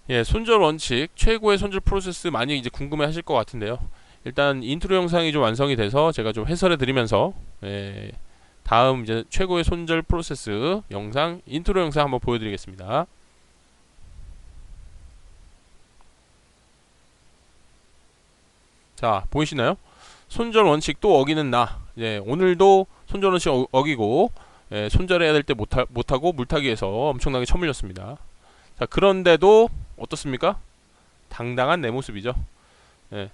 예, 손절 원칙, 최고의 손절 프로세스 많이 이제 궁금해 하실 것 같은데요. 일단 인트로 영상이 좀 완성이 돼서 제가 좀 해설해 드리면서 예, 다음 이제 최고의 손절 프로세스 영상, 인트로 영상 한번 보여드리겠습니다. 자, 보이시나요? 손절 원칙 또 어기는 나. 예, 오늘도 손절 원칙 어기고 예, 손절해야 될 때 못하고 물타기에서 엄청나게 쳐물렸습니다. 자, 그런데도 어떻습니까? 당당한 내 모습이죠. 예,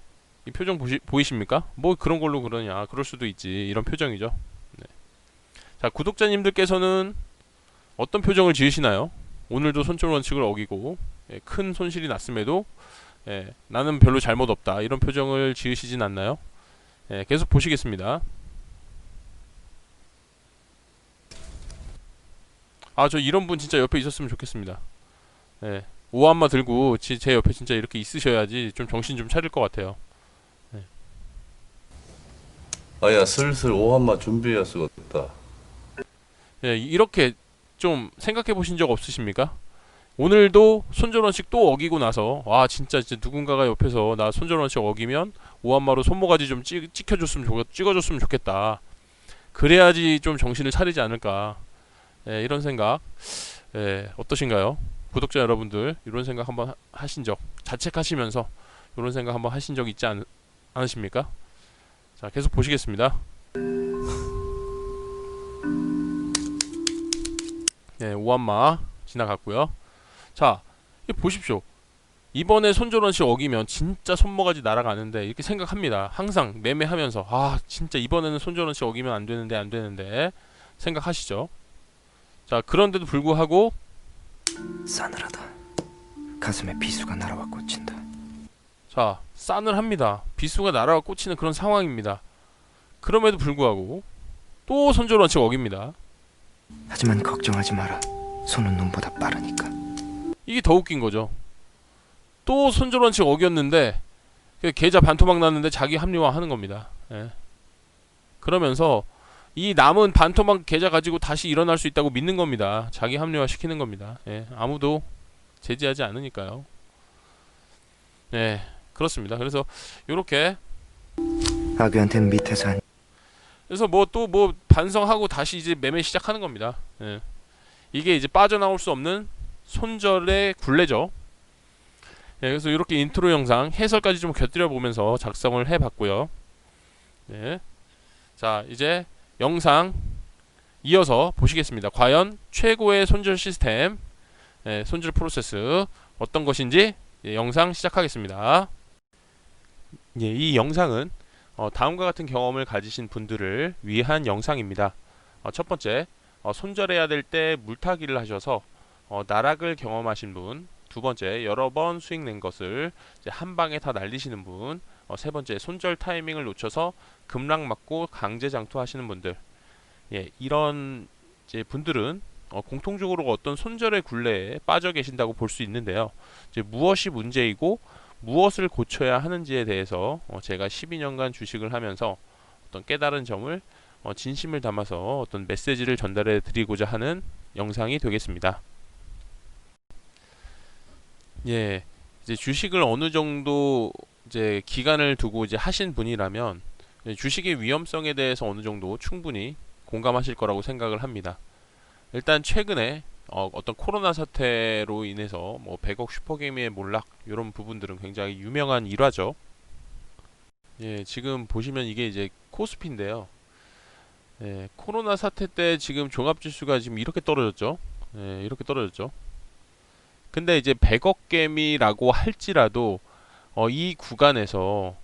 이 표정 보이십니까? 뭐 그런 걸로 그러냐, 그럴 수도 있지, 이런 표정이죠. 네. 자, 구독자님들께서는 어떤 표정을 지으시나요? 오늘도 손절 원칙을 어기고 예, 큰 손실이 났음에도 예, 나는 별로 잘못 없다, 이런 표정을 지으시진 않나요? 예, 계속 보시겠습니다. 아, 저 이런 분 진짜 옆에 있었으면 좋겠습니다. 예, 오한마 들고 제 옆에 진짜 이렇게 있으셔야지 좀 정신 좀 차릴 것 같아요. 예. 아야 슬슬 오한마 준비해야 쓰겠다. 예, 이렇게 좀 생각해 보신 적 없으십니까? 오늘도 손절원칙 또 어기고 나서 와, 진짜 누군가가 옆에서 나 손절원칙 어기면 오한마로 손모가지 좀 찍어줬으면 좋겠다. 그래야지 좀 정신을 차리지 않을까. 예, 이런 생각. 예, 어떠신가요? 구독자 여러분들 이런 생각 한번 하신 적, 자책하시면서 이런 생각 한번 하신 적 있지 않으십니까? 자, 계속 보시겠습니다. 네, 오한마 지나갔고요. 자, 보십시오. 이번에 손절원칙 어기면 진짜 손모가지 날아가는데 이렇게 생각합니다. 항상 매매하면서 아, 진짜 이번에는 손절원칙 어기면 안 되는데 생각하시죠. 자, 그런데도 불구하고 싸늘하다. 가슴에 비수가 날아와 꽂힌다. 자, 싸늘합니다. 비수가 날아와 꽂히는 그런 상황입니다. 그럼에도 불구하고 또 손절원칙 어깁니다. 하지만 걱정하지 마라. 손은 눈보다 빠르니까. 이게 더 웃긴 거죠. 또 손절원칙 어겼는데 계좌 반토막 났는데 자기 합리화하는 겁니다. 예. 그러면서 이 남은 반토막 계좌 가지고 다시 일어날 수 있다고 믿는 겁니다. 자기 합리화 시키는 겁니다. 예. 아무도 제지하지 않으니까요. 예, 그렇습니다. 그래서 요렇게 아귀한텐 밑에서 한 그래서 뭐 또 뭐 반성하고 다시 이제 매매 시작하는 겁니다. 예. 이게 이제 빠져나올 수 없는 손절의 굴레죠. 예, 그래서 이렇게 인트로 영상 해설까지 좀 곁들여 보면서 작성을 해봤고요. 네. 자, 이제 영상 이어서 보시겠습니다. 과연 최고의 손절 시스템, 예, 손절 프로세스 어떤 것인지 예, 영상 시작하겠습니다. 예, 이 영상은 다음과 같은 경험을 가지신 분들을 위한 영상입니다. 첫 번째, 손절해야 될 때 물타기를 하셔서 나락을 경험하신 분. 두 번째, 여러 번 수익 낸 것을 이제 한 방에 다 날리시는 분. 세 번째, 손절 타이밍을 놓쳐서 급락 맞고 강제 장투하시는 분들. 예, 이런 이제 분들은 공통적으로 어떤 손절의 굴레에 빠져 계신다고 볼 수 있는데요. 이제 무엇이 문제이고 무엇을 고쳐야 하는지에 대해서 제가 12년간 주식을 하면서 어떤 깨달은 점을 진심을 담아서 어떤 메시지를 전달해 드리고자 하는 영상이 되겠습니다. 예, 이제 주식을 어느 정도 이제 기간을 두고 이제 하신 분이라면 주식의 위험성에 대해서 어느 정도 충분히 공감하실 거라고 생각을 합니다. 일단 최근에 어떤 코로나 사태로 인해서 뭐 100억 슈퍼게임의 몰락 이런 부분들은 굉장히 유명한 일화죠. 예, 지금 보시면 이게 이제 코스피인데요. 예, 코로나 사태 때 지금 종합지수가 지금 이렇게 떨어졌죠. 예, 이렇게 떨어졌죠. 근데 이제 100억 개미라고 할지라도 이 구간에서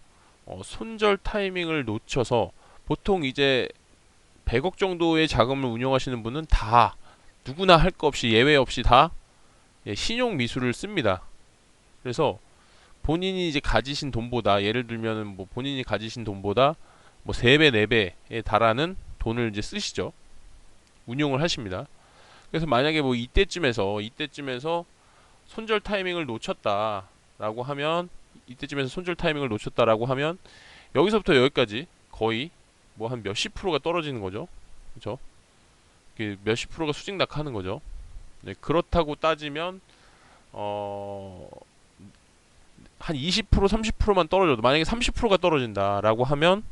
손절 타이밍을 놓쳐서 보통 이제 100억 정도의 자금을 운용하시는 분은 다 누구나 할 거 없이 예외 없이 다 예, 신용 미수를 씁니다. 그래서 본인이 이제 가지신 돈보다 예를 들면은 뭐 본인이 가지신 돈보다 뭐 3배, 4배에 달하는 돈을 이제 쓰시죠. 운용을 하십니다. 그래서 만약에 뭐 이때쯤에서 손절 타이밍을 놓쳤다라고 하면 이때쯤에서 손절 타이밍을 놓쳤다라고 하면 여기서부터 여기까지 거의 뭐 한 몇십 프로가 떨어지는 거죠. 그렇죠? 몇십 프로가 수직 낙하하는 거죠. 네, 그렇다고 따지면 어, 한 20% 30%만 떨어져도, 만약에 30%가 떨어진다라고 하면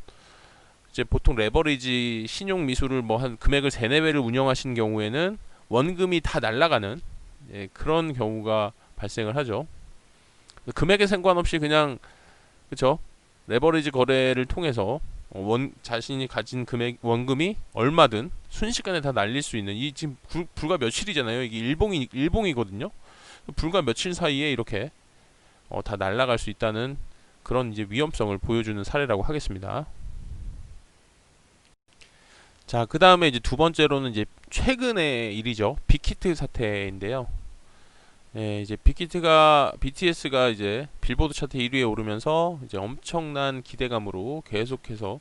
이제 보통 레버리지 신용 미수를 뭐 한 금액을 3, 4배를 운영하신 경우에는 원금이 다 날아가는, 예, 그런 경우가 발생을 하죠. 금액에 상관없이 그냥, 그쵸, 레버리지 거래를 통해서 자신이 가진 금액 원금이 얼마든 순식간에 다 날릴 수 있는, 이 지금 불과 며칠이잖아요. 이게 일봉이거든요. 불과 며칠 사이에 이렇게 다 날아갈 수 있다는 그런 이제 위험성을 보여주는 사례라고 하겠습니다. 자, 그 다음에 이제 두 번째로는 이제 최근의 일이죠. 빅히트 사태인데요. 예, 이제 빅히트가, BTS가 이제 빌보드 차트 1위에 오르면서 이제 엄청난 기대감으로 계속해서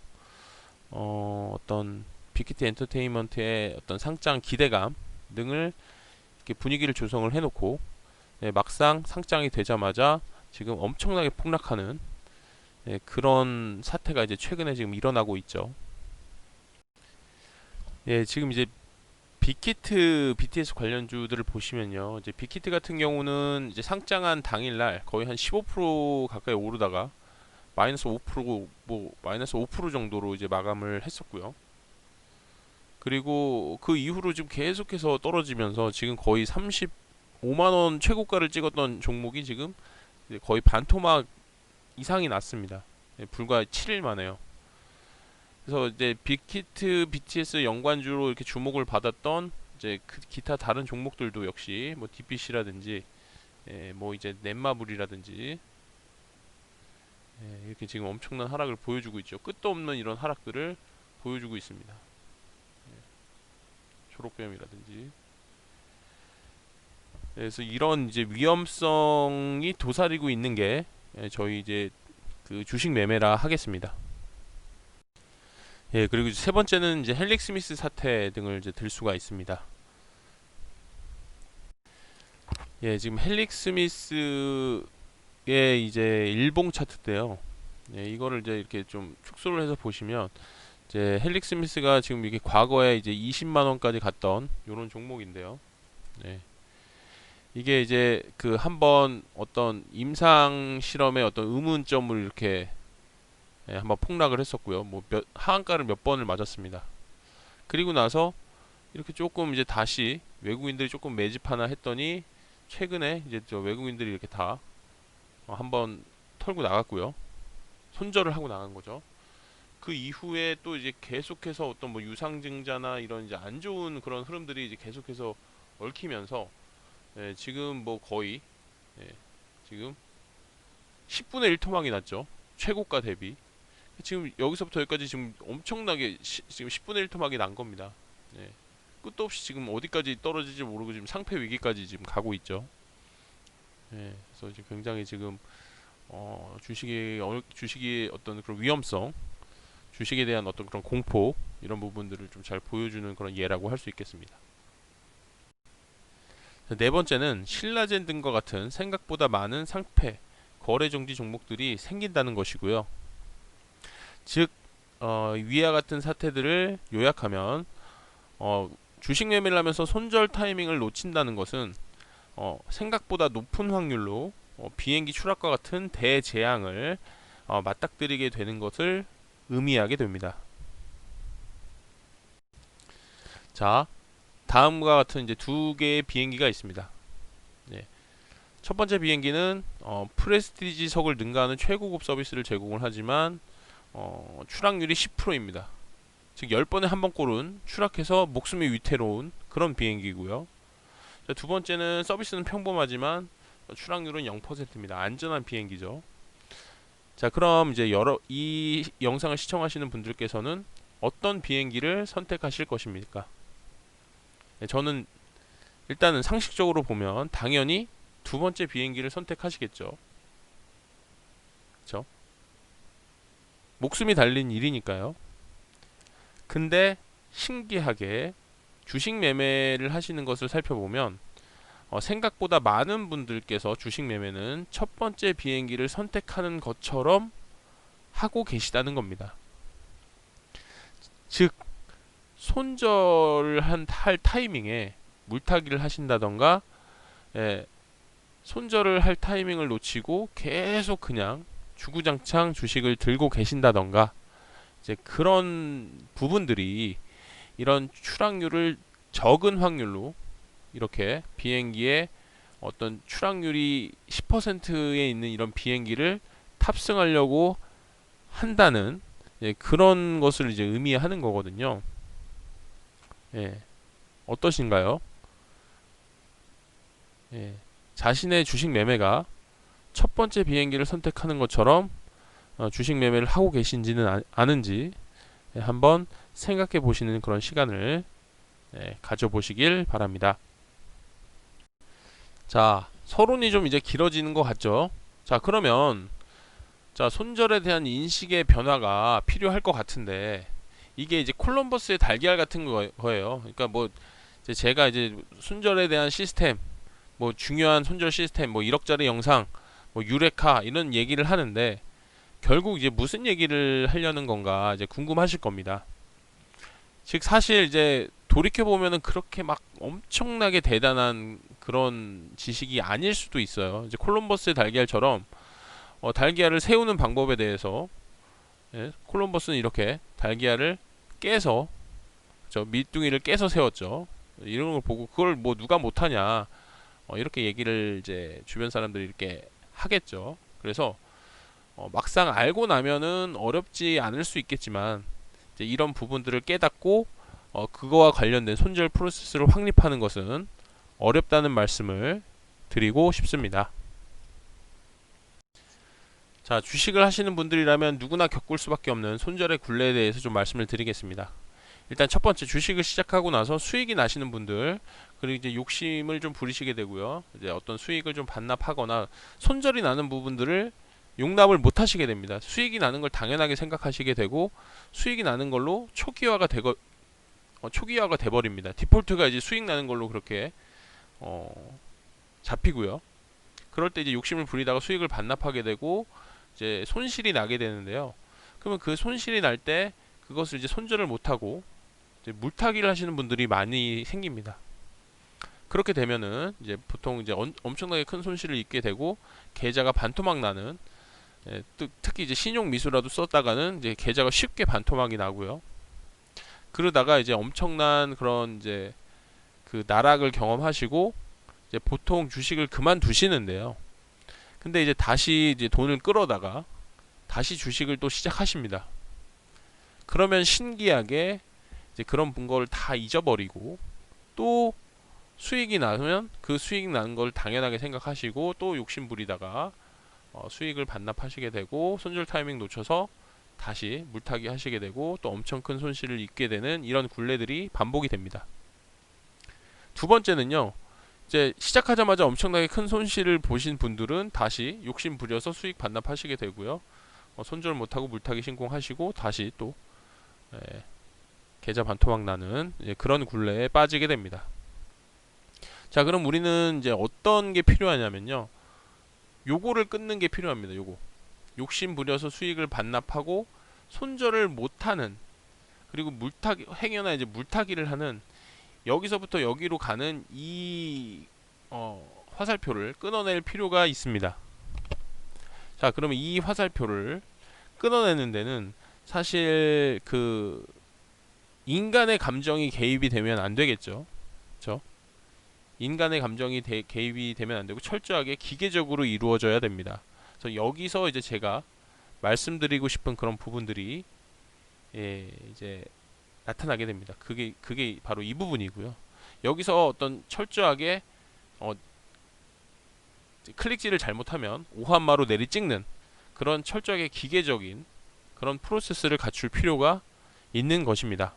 어떤 빅히트 엔터테인먼트의 어떤 상장 기대감 등을 이렇게 분위기를 조성을 해놓고, 예, 막상 상장이 되자마자 지금 엄청나게 폭락하는, 예, 그런 사태가 이제 최근에 지금 일어나고 있죠. 예, 지금 이제 빅히트 BTS 관련주들을 보시면요, 이제 빅히트 같은 경우는 이제 상장한 당일날 거의 한 15% 가까이 오르다가 마이너스 5%, 뭐 마이너스 5% 정도로 이제 마감을 했었고요. 그리고 그 이후로 지금 계속해서 떨어지면서 지금 거의 35만 원 최고가를 찍었던 종목이 지금 이제 거의 반토막 이상이 났습니다. 예, 불과 7일 만에요. 그래서 이제 빅히트 BTS 연관주로 이렇게 주목을 받았던 이제 기타 다른 종목들도 역시 뭐 DPC라든지, 예, 뭐 이제 넷마블이라든지, 예, 이렇게 지금 엄청난 하락을 보여주고 있죠. 끝도 없는 이런 하락들을 보여주고 있습니다. 초록뱀이라든지. 그래서 이런 이제 위험성이 도사리고 있는 게, 예, 저희 이제 그 주식 매매라 하겠습니다. 예, 그리고 세 번째는 이제 헬릭 스미스 사태 등을 이제 들 수가 있습니다. 예, 지금 헬릭 스미스의 이제 일봉 차트인데요. 예, 이거를 이제 이렇게 좀 축소를 해서 보시면, 이제 헬릭 스미스가 지금 이게 과거에 이제 20만 원까지 갔던 요런 종목인데요. 예. 이게 이제 그 한번 어떤 임상 실험의 어떤 의문점을 이렇게, 예, 한번 폭락을 했었고요. 뭐 하한가를 몇 번을 맞았습니다. 그리고 나서 이렇게 조금 이제 다시 외국인들이 조금 매집하나 했더니 최근에 이제 저 외국인들이 이렇게 다 한번 털고 나갔고요. 손절을 하고 나간 거죠. 그 이후에 또 이제 계속해서 어떤 뭐 유상증자나 이런 이제 안 좋은 그런 흐름들이 이제 계속해서 얽히면서, 예, 지금 뭐 거의, 예, 지금 10분의 1 토막이 났죠. 최고가 대비. 지금 여기서부터 여기까지 지금 엄청나게 지금 10분의 1 토막이 난 겁니다. 예. 끝도 없이 지금 어디까지 떨어질지 모르고 지금 상패 위기까지 지금 가고 있죠. 예. 그래서 이제 굉장히 지금 주식이 어떤 그런 위험성, 주식에 대한 어떤 그런 공포, 이런 부분들을 좀 잘 보여주는 그런 예라고 할 수 있겠습니다. 네 번째는 신라젠 등과 같은 생각보다 많은 상패, 거래 정지 종목들이 생긴다는 것이고요. 즉, 위와 같은 사태들을 요약하면, 주식 매매를 하면서 손절 타이밍을 놓친다는 것은 생각보다 높은 확률로 비행기 추락과 같은 대재앙을 맞닥뜨리게 되는 것을 의미하게 됩니다. 자, 다음과 같은 이제 두 개의 비행기가 있습니다. 예. 첫 번째 비행기는 프레스티지석을 능가하는 최고급 서비스를 제공을 하지만 추락률이 10%입니다. 즉 10번에 한 번꼴은 추락해서 목숨이 위태로운 그런 비행기고요. 자, 두 번째는 서비스는 평범하지만 추락률은 0%입니다. 안전한 비행기죠. 자, 그럼 이제 이 영상을 시청하시는 분들께서는 어떤 비행기를 선택하실 것입니까? 네, 저는 일단은 상식적으로 보면 당연히 두 번째 비행기를 선택하시겠죠. 그렇죠? 목숨이 달린 일이니까요. 근데 신기하게 주식 매매를 하시는 것을 살펴보면 생각보다 많은 분들께서 주식 매매는 첫 번째 비행기를 선택하는 것처럼 하고 계시다는 겁니다. 즉, 손절을 할 타이밍에 물타기를 하신다던가, 예, 손절을 할 타이밍을 놓치고 계속 그냥 주구장창 주식을 들고 계신다던가 이제 그런 부분들이 이런 추락률을 적은 확률로 이렇게 비행기에 어떤 추락률이 10%에 있는 이런 비행기를 탑승하려고 한다는 그런 것을 이제 의미하는 거거든요. 예, 어떠신가요? 예, 자신의 주식 매매가 첫 번째 비행기를 선택하는 것처럼 주식 매매를 하고 계신지는 아는지 한번 생각해 보시는 그런 시간을 가져보시길 바랍니다. 자, 서론이 좀 이제 길어지는 것 같죠? 자, 그러면 자, 손절에 대한 인식의 변화가 필요할 것 같은데 이게 이제 콜럼버스의 달걀 같은 거예요. 그러니까 뭐 이제 제가 이제 손절에 대한 시스템, 뭐 중요한 손절 시스템, 뭐 1억짜리 영상, 뭐 유레카 이런 얘기를 하는데 결국 이제 무슨 얘기를 하려는 건가 이제 궁금하실 겁니다. 즉 사실 이제 돌이켜 보면은 그렇게 막 엄청나게 대단한 그런 지식이 아닐 수도 있어요. 이제 콜럼버스의 달걀처럼 달걀을 세우는 방법에 대해서 콜럼버스는 이렇게 달걀을 깨서 밑둥이를 깨서 세웠죠. 이런 걸 보고 그걸 뭐 누가 못하냐 이렇게 얘기를 이제 주변 사람들이 이렇게 하겠죠. 그래서 막상 알고 나면은 어렵지 않을 수 있겠지만 이제 이런 부분들을 깨닫고 그거와 관련된 손절 프로세스를 확립하는 것은 어렵다는 말씀을 드리고 싶습니다. 자, 주식을 하시는 분들이라면 누구나 겪을 수밖에 없는 손절의 굴레에 대해서 좀 말씀을 드리겠습니다. 일단 첫 번째, 주식을 시작하고 나서 수익이 나시는 분들, 그리고 이제 욕심을 좀 부리시게 되고요. 이제 어떤 수익을 좀 반납하거나 손절이 나는 부분들을 용납을 못 하시게 됩니다. 수익이 나는 걸 당연하게 생각하시게 되고 수익이 나는 걸로 초기화가 돼버립니다. 디폴트가 이제 수익 나는 걸로 그렇게 잡히고요. 그럴 때 이제 욕심을 부리다가 수익을 반납하게 되고 이제 손실이 나게 되는데요. 그러면 그 손실이 날 때 그것을 이제 손절을 못하고 이제 물타기를 하시는 분들이 많이 생깁니다. 그렇게 되면은 이제 보통 이제 엄청나게 큰 손실을 입게 되고 계좌가 반토막 나는 특히 이제 신용 미수라도 썼다가는 이제 계좌가 쉽게 반토막이 나고요. 그러다가 이제 엄청난 그런 이제 그 나락을 경험하시고 이제 보통 주식을 그만두시는데요. 근데 이제 다시 이제 돈을 끌어다가 다시 주식을 또 시작하십니다. 그러면 신기하게 이제 그런 걸 다 잊어버리고 또 수익이 나면 그 수익 난 걸 당연하게 생각하시고 또 욕심 부리다가 수익을 반납하시게 되고 손절 타이밍 놓쳐서 다시 물타기 하시게 되고 또 엄청 큰 손실을 입게 되는 이런 굴레들이 반복이 됩니다. 두 번째는요. 이제 시작하자마자 엄청나게 큰 손실을 보신 분들은 다시 욕심 부려서 수익 반납하시게 되고요. 손절 못하고 물타기 신공하시고 다시 또 계좌 반토막 나는 그런 굴레에 빠지게 됩니다. 자, 그럼 우리는 이제 어떤 게 필요하냐면요. 요거를 끊는 게 필요합니다. 요거. 욕심 부려서 수익을 반납하고 손절을 못하는 그리고 물타기 행여나 이제 물타기를 하는 여기서부터 여기로 가는 이 화살표를 끊어낼 필요가 있습니다. 자, 그러면 이 화살표를 끊어내는 데는 사실 그 인간의 감정이 개입이 되면 안 되겠죠. 그렇죠? 인간의 감정이 개입이 되면 안 되고 철저하게 기계적으로 이루어져야 됩니다. 그래서 여기서 이제 제가 말씀드리고 싶은 그런 부분들이 이제 나타나게 됩니다. 그게 바로 이 부분이고요. 여기서 어떤 철저하게 클릭질을 잘못하면 오한마로 내리 찍는 그런 철저하게 기계적인 그런 프로세스를 갖출 필요가 있는 것입니다.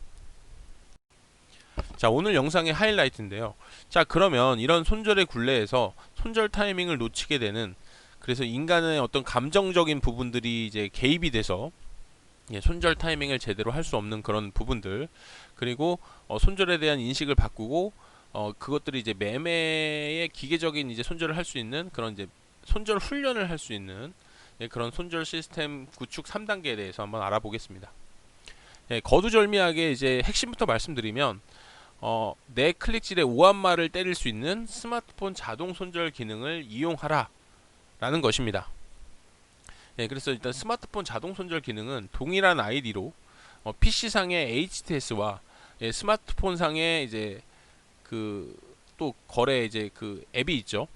자, 오늘 영상의 하이라이트인데요. 자, 그러면 이런 손절의 굴레에서 손절 타이밍을 놓치게 되는 그래서 인간의 어떤 감정적인 부분들이 이제 개입이 돼서 손절 타이밍을 제대로 할 수 없는 그런 부분들 그리고 손절에 대한 인식을 바꾸고 그것들이 이제 매매의 기계적인 이제 손절을 할 수 있는 그런 이제 손절 훈련을 할 수 있는 그런 손절 시스템 구축 3단계에 대해서 한번 알아보겠습니다. 거두절미하게 이제 핵심부터 말씀드리면 내 클릭질에 오한마를 때릴 수 있는 스마트폰 자동 손절 기능을 이용하라 라는 것입니다. 예, 그래서 일단 스마트폰 자동 손절 기능은 동일한 아이디로 PC상의 HTS와 예, 스마트폰상의 이제 그 또 거래 이제 그 앱이 있죠.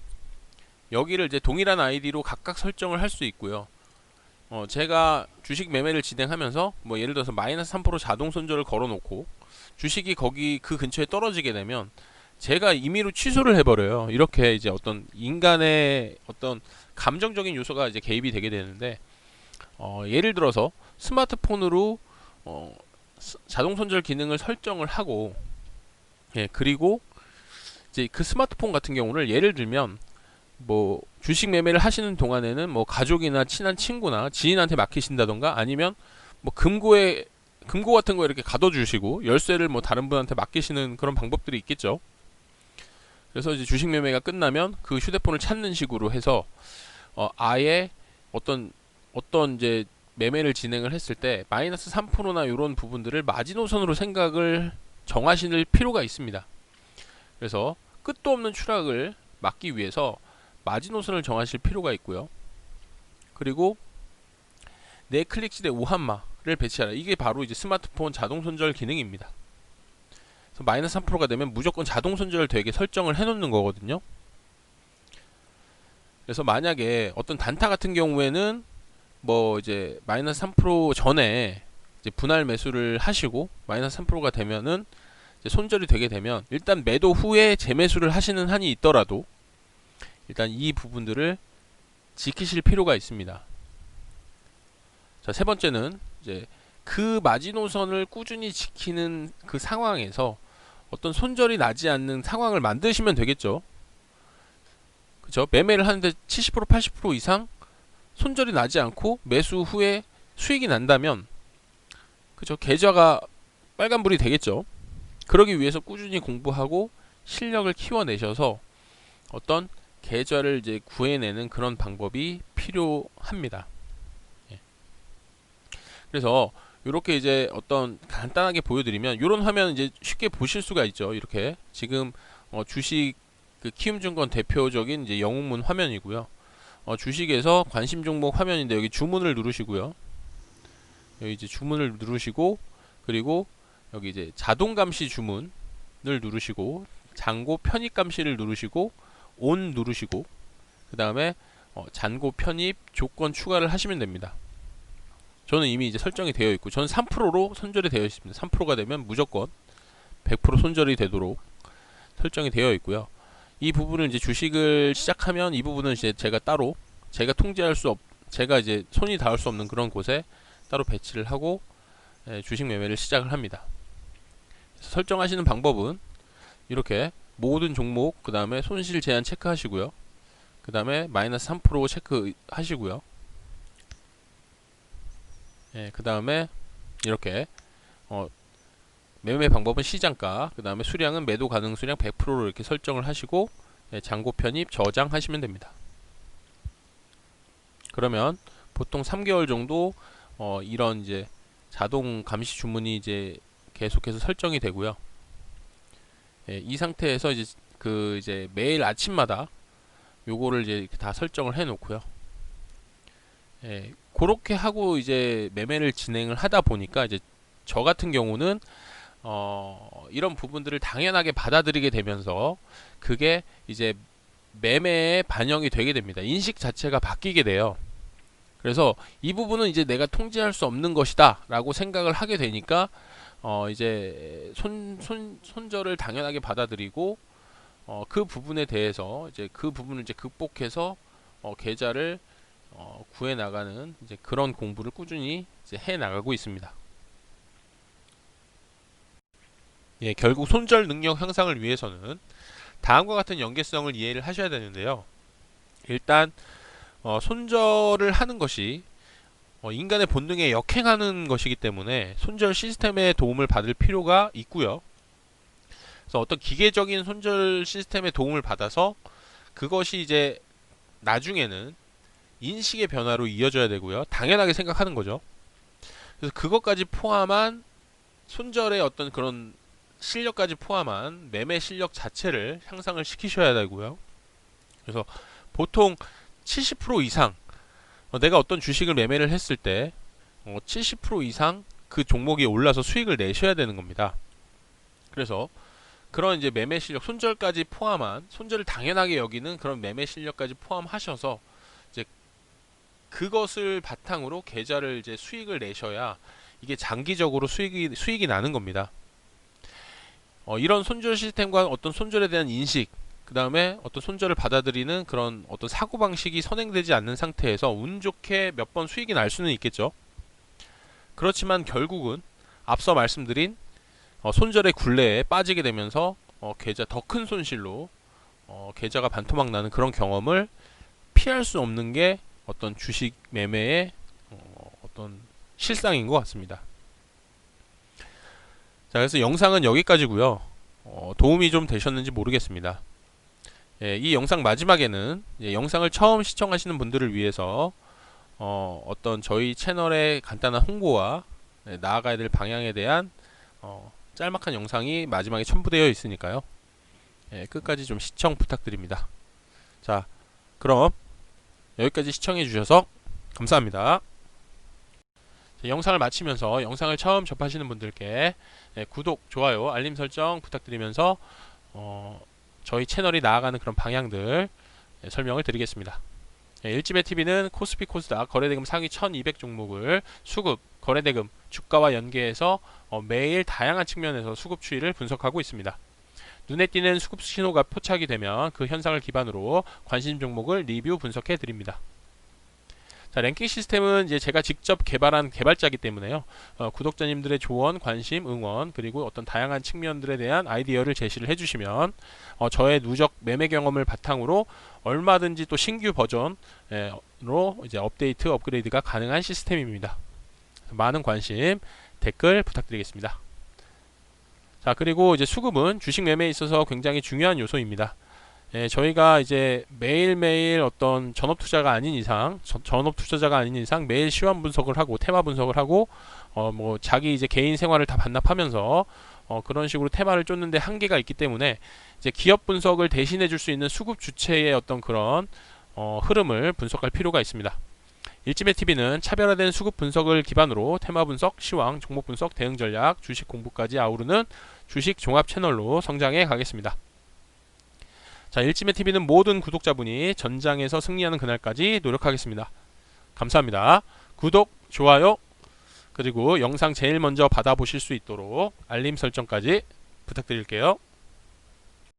여기를 이제 동일한 아이디로 각각 설정을 할 수 있고요. 제가 주식 매매를 진행하면서 뭐 예를 들어서 마이너스 3% 자동 손절을 걸어 놓고 주식이 거기 그 근처에 떨어지게 되면 제가 임의로 취소를 해버려요. 이렇게 이제 어떤 인간의 어떤 감정적인 요소가 이제 개입이 되게 되는데, 예를 들어서 스마트폰으로 자동 손절 기능을 설정을 하고, 예, 그리고 이제 그 스마트폰 같은 경우를 예를 들면 뭐 주식 매매를 하시는 동안에는 뭐 가족이나 친한 친구나 지인한테 맡기신다던가, 아니면 뭐 금고 같은 거 이렇게 가둬주시고 열쇠를 뭐 다른 분한테 맡기시는 그런 방법들이 있겠죠. 그래서 이제 주식 매매가 끝나면 그 휴대폰을 찾는 식으로 해서 아예 어떤 이제 매매를 진행을 했을 때 마이너스 3%나 이런 부분들을 마지노선으로 생각을 정하실 필요가 있습니다. 그래서 끝도 없는 추락을 막기 위해서 마지노선을 정하실 필요가 있고요. 그리고 내 클릭실에 오한마를 배치하라. 이게 바로 이제 스마트폰 자동 손절 기능입니다. 그래서 마이너스 3%가 되면 무조건 자동 손절 되게 설정을 해놓는 거거든요. 그래서 만약에 어떤 단타 같은 경우에는 뭐 이제 마이너스 3% 전에 이제 분할 매수를 하시고 마이너스 3%가 되면은 이제 손절이 되게 되면 일단 매도 후에 재매수를 하시는 한이 있더라도 일단 이 부분들을 지키실 필요가 있습니다. 자, 세 번째는 이제 그 마지노선을 꾸준히 지키는 그 상황에서 어떤 손절이 나지 않는 상황을 만드시면 되겠죠. 그죠? 매매를 하는데 70% 80% 이상 손절이 나지 않고 매수 후에 수익이 난다면 그죠? 계좌가 빨간불이 되겠죠. 그러기 위해서 꾸준히 공부하고 실력을 키워내셔서 어떤 계좌를 이제 구해내는 그런 방법이 필요합니다. 예. 그래서 이렇게 이제 어떤 간단하게 보여드리면 이런 화면 이제 쉽게 보실 수가 있죠. 이렇게 지금 주식 그 키움증권 대표적인 이제 영웅문 화면이고요. 주식에서 관심 종목 화면인데 여기 주문을 누르시고요. 여기 이제 주문을 누르시고 그리고 여기 이제 자동 감시 주문을 누르시고 잔고 편입 감시를 누르시고 온 누르시고 그 다음에 잔고 편입 조건 추가를 하시면 됩니다. 저는 이미 이제 설정이 되어 있고 저는 3%로 손절이 되어 있습니다. 3%가 되면 무조건 100% 손절이 되도록 설정이 되어 있고요. 이 부분을 이제 주식을 시작하면 이 부분은 이제 제가 따로 제가 통제할 수 제가 이제 손이 닿을 수 없는 그런 곳에 따로 배치를 하고 주식 매매를 시작을 합니다. 설정하시는 방법은 이렇게 모든 종목 그 다음에 손실 제한 체크하시고요. 그 다음에 마이너스 3% 체크하시고요. 그 다음에 이렇게 매매 방법은 시장가, 그 다음에 수량은 매도 가능 수량 100%로 이렇게 설정을 하시고 잔고 편입 저장하시면 됩니다. 그러면 보통 3개월 정도 이런 이제 자동 감시 주문이 이제 계속해서 설정이 되고요. 이 상태에서 이제 매일 아침마다 요거를 이제 다 설정을 해 놓고요. 그렇게 하고 이제 매매를 진행을 하다 보니까 이제 저 같은 경우는 이런 부분들을 당연하게 받아들이게 되면서 그게 이제 매매에 반영이 되게 됩니다. 인식 자체가 바뀌게 돼요. 그래서 이 부분은 이제 내가 통제할 수 없는 것이다 라고 생각을 하게 되니까 이제 손절을 당연하게 받아들이고 그 부분에 대해서 이제 그 부분을 이제 극복해서 계좌를 구해 나가는 이제 그런 공부를 꾸준히 이제 해 나가고 있습니다. 예, 결국 손절 능력 향상을 위해서는 다음과 같은 연계성을 이해를 하셔야 되는데요. 일단 손절을 하는 것이 인간의 본능에 역행하는 것이기 때문에 손절 시스템의 도움을 받을 필요가 있고요. 그래서 어떤 기계적인 손절 시스템의 도움을 받아서 그것이 이제 나중에는 인식의 변화로 이어져야 되고요. 당연하게 생각하는 거죠. 그래서 그것까지 포함한 손절의 어떤 그런 실력까지 포함한 매매 실력 자체를 향상을 시키셔야 되고요. 그래서 보통 70% 이상 내가 어떤 주식을 매매를 했을 때 70% 이상 그 종목이 올라서 수익을 내셔야 되는 겁니다. 그래서 그런 이제 매매 실력, 손절까지 포함한, 손절을 당연하게 여기는 그런 매매 실력까지 포함하셔서 이제 그것을 바탕으로 계좌를 이제 수익을 내셔야 이게 장기적으로 수익이 나는 겁니다. 이런 손절 시스템과 어떤 손절에 대한 인식, 그 다음에 어떤 손절을 받아들이는 그런 어떤 사고방식이 선행되지 않는 상태에서 운 좋게 몇 번 수익이 날 수는 있겠죠. 그렇지만 결국은 앞서 말씀드린 손절의 굴레에 빠지게 되면서 계좌 더 큰 손실로 계좌가 반토막 나는 그런 경험을 피할 수 없는 게 어떤 주식 매매의 어떤 실상인 것 같습니다. 자, 그래서 영상은 여기까지고요. 도움이 좀 되셨는지 모르겠습니다. 예, 이 영상 마지막에는 영상을 처음 시청하시는 분들을 위해서 어떤 저희 채널의 간단한 홍보와 나아가야 될 방향에 대한 짤막한 영상이 마지막에 첨부되어 있으니까요. 예, 끝까지 좀 시청 부탁드립니다. 자, 그럼 여기까지 시청해 주셔서 감사합니다. 영상을 마치면서 영상을 처음 접하시는 분들께 구독, 좋아요, 알림 설정 부탁드리면서 저희 채널이 나아가는 그런 방향들 설명을 드리겠습니다. 일지배TV는 코스피 코스닥 거래대금 상위 1200 종목을 수급, 거래대금, 주가와 연계해서 매일 다양한 측면에서 수급 추이를 분석하고 있습니다. 눈에 띄는 수급 신호가 포착이 되면 그 현상을 기반으로 관심 종목을 리뷰 분석해 드립니다. 자, 랭킹 시스템은 이제 제가 직접 개발한 개발자이기 때문에요. 구독자님들의 조언, 관심, 응원, 그리고 어떤 다양한 측면들에 대한 아이디어를 제시를 해주시면 저의 누적 매매 경험을 바탕으로 얼마든지 또 신규 버전으로 이제 업데이트, 업그레이드가 가능한 시스템입니다. 많은 관심, 댓글 부탁드리겠습니다. 자, 그리고 이제 수급은 주식 매매에 있어서 굉장히 중요한 요소입니다. 저희가 이제 매일매일 어떤 전업 투자자가 아닌 이상 매일 시황 분석을 하고 테마 분석을 하고 뭐 자기 이제 개인 생활을 다 반납하면서 그런 식으로 테마를 쫓는데 한계가 있기 때문에 이제 기업 분석을 대신해 줄 수 있는 수급 주체의 어떤 그런 흐름을 분석할 필요가 있습니다. 일지배TV는 차별화된 수급 분석을 기반으로 테마 분석, 시황, 종목 분석, 대응 전략, 주식 공부까지 아우르는 주식 종합 채널로 성장해 가겠습니다. 자, 일지배TV는 모든 구독자분이 전장에서 승리하는 그날까지 노력하겠습니다. 감사합니다. 구독, 좋아요, 그리고 영상 제일 먼저 받아보실 수 있도록 알림 설정까지 부탁드릴게요.